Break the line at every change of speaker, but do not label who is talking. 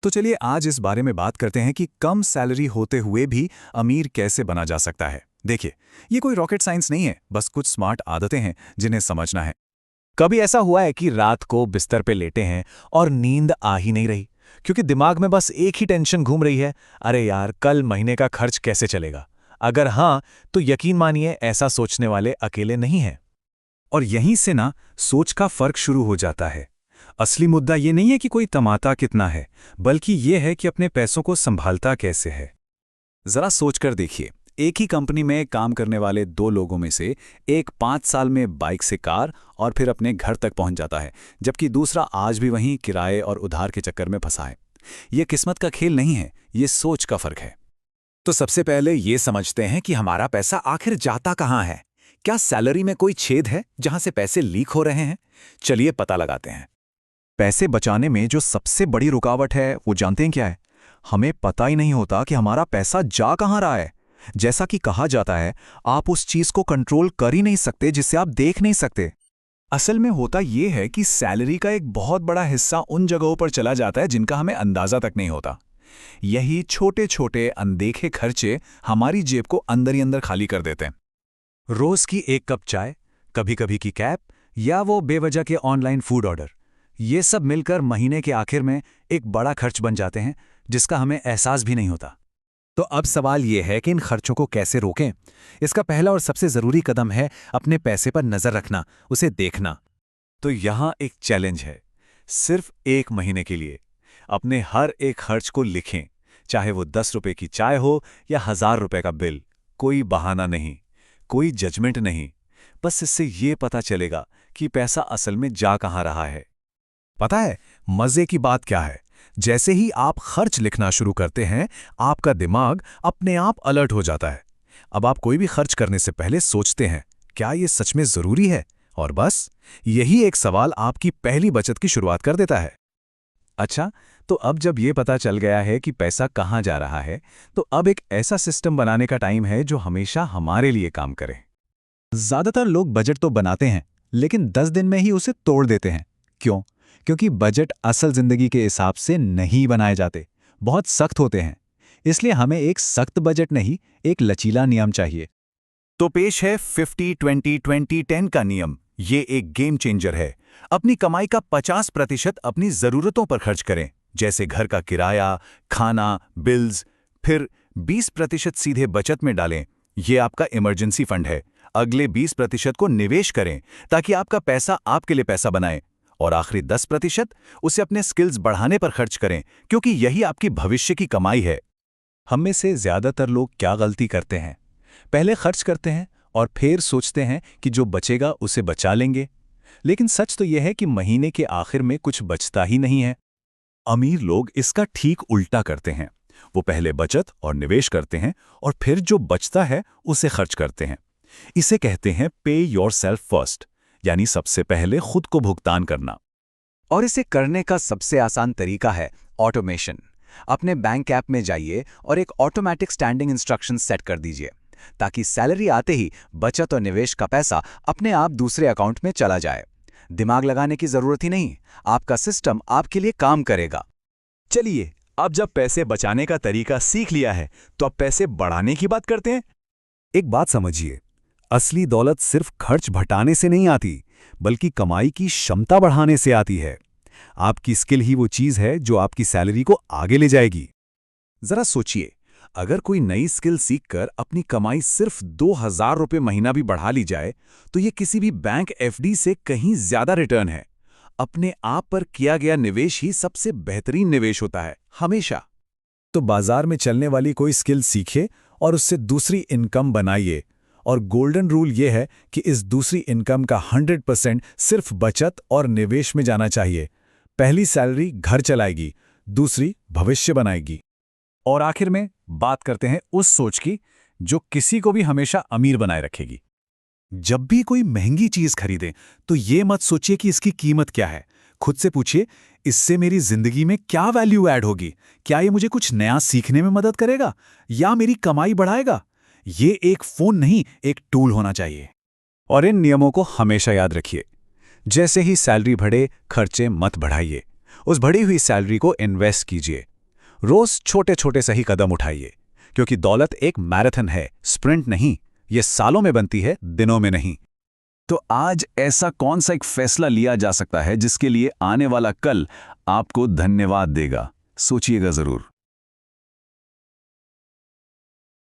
तो चलिए आज इस बारे में बात करते हैं कि कम सैलरी होते हुए भी अमीर कैसे बना जा सकता है। देखिए, ये कोई रॉकेट साइंस नहीं है, बस कुछ स्मार्ट आदतें हैं जिन्हें समझना है।
कभी ऐसा हुआ है कि रात को बिस्तर पे लेटे हैं और नींद आ ही नहीं रही, क्योंकि दिमाग में बस एक ही टेंशन घूम रही है। अरे यार, कल महीने का खर्च कैसे चलेगा? अगर हाँ, तो यकीन मानिए ऐसा सोचने वाले अकेले नहीं हैं।
और यहीं से ना सोच का फर्क शुरू हो जाता है। असली मुद्दा ये नहीं है कि कोई कमाता कितना है, बल्कि ये है कि अपने पैसों को संभालता कैसे है। जरा सोचकर देखिए, एक ही कंपनी में काम करने वाले दो लोगों में से एक 5 साल में बाइक से कार और फिर अपने घर तक पहुंच जाता है, जबकि दूसरा आज भी वहीं किराए और उधार के चक्कर में फंसा है। ये किस्मत का खेल नहीं है, ये सोच का फर्क है।
तो सबसे पहले ये समझते हैं कि हमारा पैसा आखिर जाता कहाँ है। क्या सैलरी में कोई छेद है जहां से पैसे लीक हो रहे हैं? चलिए पता लगाते हैं।
पैसे बचाने में जो सबसे बड़ी रुकावट है वो जानते हैं क्या है? हमें पता ही नहीं होता कि हमारा पैसा जा कहाँ रहा है। जैसा कि कहा जाता है, आप उस चीज को कंट्रोल कर ही नहीं सकते जिसे आप देख नहीं सकते। असल में होता यह है कि सैलरी का एक बहुत बड़ा हिस्सा उन जगहों पर चला जाता है जिनका हमें अंदाजा तक नहीं होता। यही छोटे छोटे अनदेखे खर्चे हमारी जेब को अंदर ही अंदर खाली कर देते हैं।
रोज की एक कप चाय, कभी कभी की कैब, या वो बेवजह के ऑनलाइन फूड ऑर्डर, ये सब मिलकर महीने के आखिर में एक बड़ा खर्च बन जाते हैं जिसका हमें एहसास भी नहीं होता। तो अब सवाल ये है कि इन खर्चों को कैसे रोकें। इसका पहला और सबसे ज़रूरी कदम है अपने पैसे पर नज़र रखना, उसे देखना।
तो यहाँ एक चैलेंज है। सिर्फ 1 महीने के लिए अपने हर एक खर्च को लिखें, चाहे वो 10 रुपए की चाय हो या 1000 रुपए का बिल। कोई बहाना नहीं, कोई जजमेंट नहीं, बस इससे ये पता चलेगा कि पैसा असल में जा कहाँ रहा है।
पता है मज़े की बात क्या है? जैसे ही आप खर्च लिखना शुरू करते हैं, आपका दिमाग अपने आप अलर्ट हो जाता है। अब आप कोई भी खर्च करने से पहले सोचते हैं, क्या ये सच में ज़रूरी है? और बस यही एक सवाल आपकी पहली बचत की शुरुआत कर देता है।
अच्छा, तो अब जब ये पता चल गया है कि पैसा कहाँ जा रहा है, तो अब एक ऐसा सिस्टम बनाने का टाइम है जो हमेशा हमारे लिए काम करे।
ज़्यादातर लोग बजट तो बनाते हैं, लेकिन 10 दिन में ही उसे तोड़ देते हैं। क्यों? क्योंकि बजट असल ज़िंदगी के हिसाब से नहीं बनाए जाते, बहुत सख्त होते हैं। इसलिए हमें एक सख्त बजट नहीं, एक लचीला नियम चाहिए।
तो पेश है 50-20-20-10 का नियम। ये एक गेम चेंजर है। अपनी कमाई का 50% अपनी ज़रूरतों पर खर्च करें, जैसे घर का किराया, खाना, बिल्स। फिर 20% सीधे बचत में डालें, ये आपका इमरजेंसी फंड है। अगले 20% को निवेश करें ताकि आपका पैसा आपके लिए पैसा बनाए। और आखिरी 10% उसे अपने स्किल्स बढ़ाने पर खर्च करें, क्योंकि यही आपकी भविष्य की कमाई है।
हम में से ज़्यादातर लोग क्या गलती करते हैं? पहले खर्च करते हैं और फिर सोचते हैं कि जो बचेगा उसे बचा लेंगे। लेकिन सच तो यह है कि महीने के आखिर में कुछ बचता ही नहीं है।
अमीर लोग इसका ठीक उल्टा करते हैं। वो पहले बचत और निवेश करते हैं और फिर जो बचता है उसे खर्च करते हैं। इसे कहते हैं पे योरसेल्फ फर्स्ट, यानी सबसे पहले खुद को भुगतान करना।
और इसे करने का सबसे आसान तरीका है ऑटोमेशन। अपने बैंक ऐप में जाइए और एक ऑटोमेटिक स्टैंडिंग इंस्ट्रक्शन सेट कर दीजिए, ताकि सैलरी आते ही बचत और निवेश का पैसा अपने आप दूसरे अकाउंट में चला जाए। दिमाग लगाने की जरूरत ही नहीं, आपका सिस्टम आपके लिए काम करेगा।
चलिए, अब जब पैसे बचाने का तरीका सीख लिया है, तो अब पैसे बढ़ाने की बात करते हैं। एक बात समझिए, असली दौलत सिर्फ खर्च घटाने से नहीं आती, बल्कि कमाई की क्षमता बढ़ाने से आती है। आपकी स्किल ही वो चीज़ है जो आपकी सैलरी को आगे ले जाएगी। जरा सोचिए, अगर कोई नई स्किल सीखकर अपनी कमाई सिर्फ 2000 रुपये महीना भी बढ़ा ली जाए, तो ये किसी भी बैंक एफडी से कहीं ज्यादा रिटर्न है। अपने आप पर किया गया निवेश ही सबसे बेहतरीन निवेश होता है, हमेशा। तो बाजार में चलने वाली कोई स्किल सीखिए और उससे दूसरी इनकम बनाइए। और गोल्डन रूल ये है कि इस दूसरी इनकम का 100% सिर्फ बचत और निवेश में जाना चाहिए। पहली सैलरी घर चलाएगी, दूसरी भविष्य बनाएगी। और आखिर में बात करते हैं उस सोच की जो किसी को भी हमेशा अमीर बनाए रखेगी। जब भी कोई महंगी चीज खरीदें, तो ये मत सोचिए कि इसकी कीमत क्या है। खुद से पूछिए, इससे मेरी जिंदगी में क्या वैल्यू ऐड होगी? क्या ये मुझे कुछ नया सीखने में मदद करेगा या मेरी कमाई बढ़ाएगा? ये एक फोन नहीं, एक टूल होना चाहिए। और इन नियमों को हमेशा याद रखिए। जैसे ही सैलरी बढ़े, खर्चे मत बढ़ाइए। उस बढ़ी हुई सैलरी को इन्वेस्ट कीजिए, रोज छोटे छोटे सही कदम उठाइए, क्योंकि दौलत एक मैराथन है, स्प्रिंट नहीं। ये सालों में बनती है, दिनों में नहीं।
तो आज ऐसा कौन सा एक फैसला लिया जा सकता है जिसके लिए आने वाला कल आपको धन्यवाद देगा? सोचिएगा जरूर।